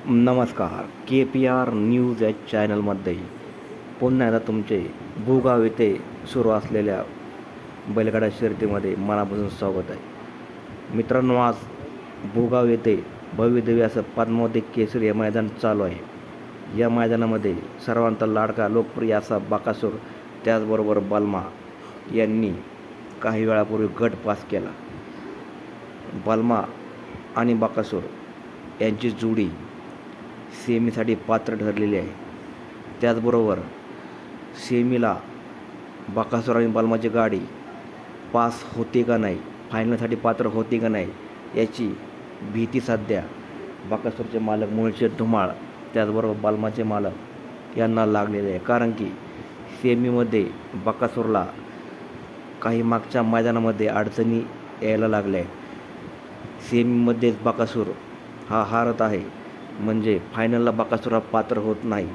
नमस्कार. KPR news या चॅनलमध्ये पुन्हा एकदा तुमचे भूगाव येथे सुरू असलेल्या बैलगाडा शर्यतीमध्ये मनापासून स्वागत आहे. मित्रांनो, आज भूगाव येथे भव्यदिव्य असं पद्मावती केसरी हे मैदान चालू आहे. या मैदानामध्ये सर्वांचा लाडका लोकप्रिय असा बकासूर, त्याचबरोबर बलमा यांनी काही वेळापूर्वी गट पास केला. बलमा आणि बकासूर यांची जोडी सेमीसाठी पात्र ठरलेली आहे. त्याचबरोबर सेमीला बकासूर आणि बलमाची गाडी पास होते का नाही, फायनलसाठी पात्र होते का नाही, याची भीती सध्या बकासूरचे मालक मुळशेठ धुमाळ, त्याचबरोबर बलमाचे मालक यांना लागलेले आहे. कारण की सेमीमध्ये बकासूरला काही मागच्या मैदानामध्ये अडचणी यायला लागल्या आहेत. सेमीमध्येच बकासूर हा हारत आहे, म्हणजे फायनलला बकासूर हा पात्र होत नाही.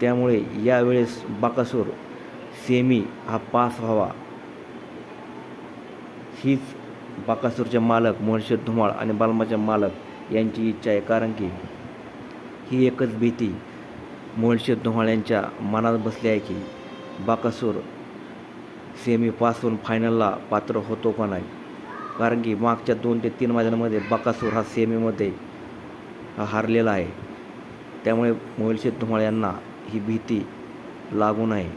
त्यामुळे यावेळेस बकासूर सेमी हा पास व्हावा, हीच बकासूरचे मालक मुळशेठ धुमाळ आणि बलमाचे मालक यांची इच्छा आहे. कारण की ही एकच भीती मुळशेठ धुमाळ यांच्या मनात बसली आहे की बकासूर सेमी पास होऊन फायनलला पात्र होतो का नाही. कारण की मागच्या 2 ते 3 मैदानामध्ये बकासूर हा सेमीमध्ये हारलेला आहे. त्यामुळे मुळशेठ धुमाळ यांना ही भीती लागू नये